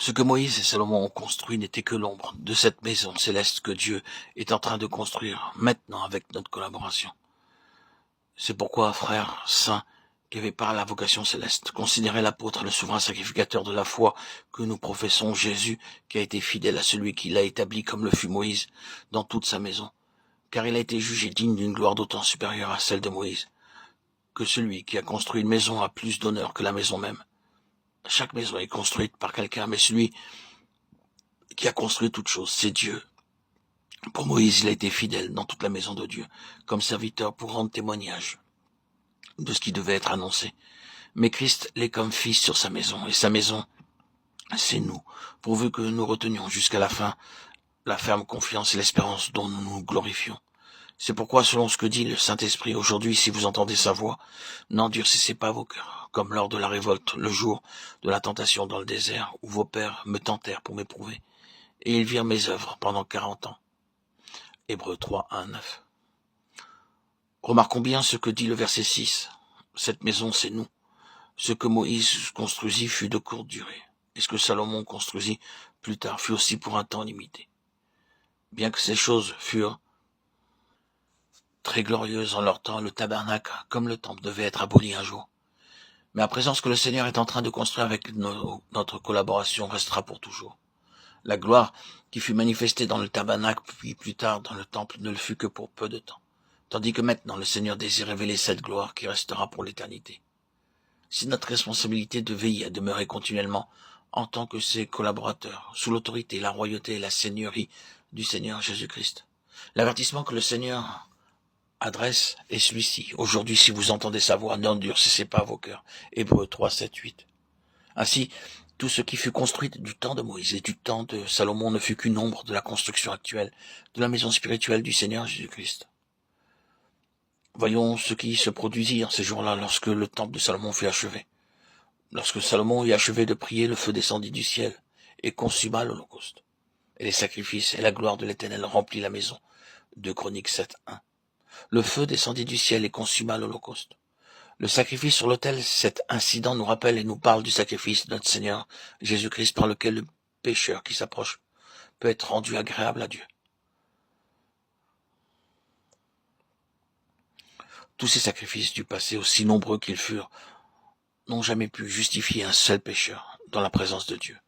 Ce que Moïse et Salomon ont construit n'était que l'ombre de cette maison céleste que Dieu est en train de construire maintenant avec notre collaboration. C'est pourquoi, frères saints, qui avaient par la vocation céleste, considérez l'apôtre le souverain sacrificateur de la foi que nous professons, Jésus, qui a été fidèle à celui qui l'a établi comme le fut Moïse dans toute sa maison, car il a été jugé digne d'une gloire d'autant supérieure à celle de Moïse, que celui qui a construit une maison a plus d'honneur que la maison même. Chaque maison est construite par quelqu'un, mais celui qui a construit toute chose, c'est Dieu. Pour Moïse, il a été fidèle dans toute la maison de Dieu, comme serviteur pour rendre témoignage de ce qui devait être annoncé. Mais Christ l'est comme fils sur sa maison, et sa maison, c'est nous, pourvu que nous retenions jusqu'à la fin la ferme confiance et l'espérance dont nous nous glorifions. C'est pourquoi, selon ce que dit le Saint-Esprit, aujourd'hui, si vous entendez sa voix, n'endurcissez pas vos cœurs, comme lors de la révolte, le jour de la tentation dans le désert, où vos pères me tentèrent pour m'éprouver, et ils virent mes œuvres pendant 40 ans. Hébreux 3, 1, 9. Remarquons bien ce que dit le verset 6. Cette maison, c'est nous. Ce que Moïse construisit fut de courte durée, et ce que Salomon construisit plus tard fut aussi pour un temps limité. Bien que ces choses furent très glorieuses en leur temps, le tabernacle, comme le temple, devait être aboli un jour. Mais à présent, ce que le Seigneur est en train de construire avec notre collaboration restera pour toujours. La gloire qui fut manifestée dans le tabernacle, puis plus tard dans le temple, ne le fut que pour peu de temps. Tandis que maintenant, le Seigneur désire révéler cette gloire qui restera pour l'éternité. C'est notre responsabilité de veiller à demeurer continuellement en tant que ses collaborateurs, sous l'autorité, la royauté et la seigneurie du Seigneur Jésus-Christ. L'avertissement que le Seigneur adresse est celui-ci. Aujourd'hui, si vous entendez sa voix, n'endurcissez pas vos cœurs. Hébreux 3, 7, 8. Ainsi, tout ce qui fut construit du temps de Moïse et du temps de Salomon ne fut qu'une ombre de la construction actuelle de la maison spirituelle du Seigneur Jésus-Christ. Voyons ce qui se produisit en ces jours-là lorsque le temple de Salomon fut achevé. Lorsque Salomon eut achevé de prier, le feu descendit du ciel et consuma l'holocauste. Et les sacrifices et la gloire de l'Éternel remplit la maison. 2 Chroniques 7, 1. Le feu descendit du ciel et consuma l'holocauste. Le sacrifice sur l'autel, cet incident nous rappelle et nous parle du sacrifice de notre Seigneur Jésus-Christ par lequel le pécheur qui s'approche peut être rendu agréable à Dieu. Tous ces sacrifices du passé, aussi nombreux qu'ils furent, n'ont jamais pu justifier un seul pécheur dans la présence de Dieu.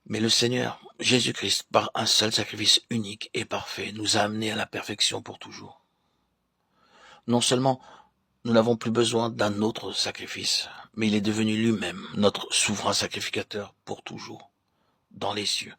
Mais le Seigneur Jésus-Christ, par un seul sacrifice unique et parfait, nous a amenés à la perfection pour toujours. Non seulement nous n'avons plus besoin d'un autre sacrifice, mais il est devenu lui-même notre souverain sacrificateur pour toujours, dans les cieux.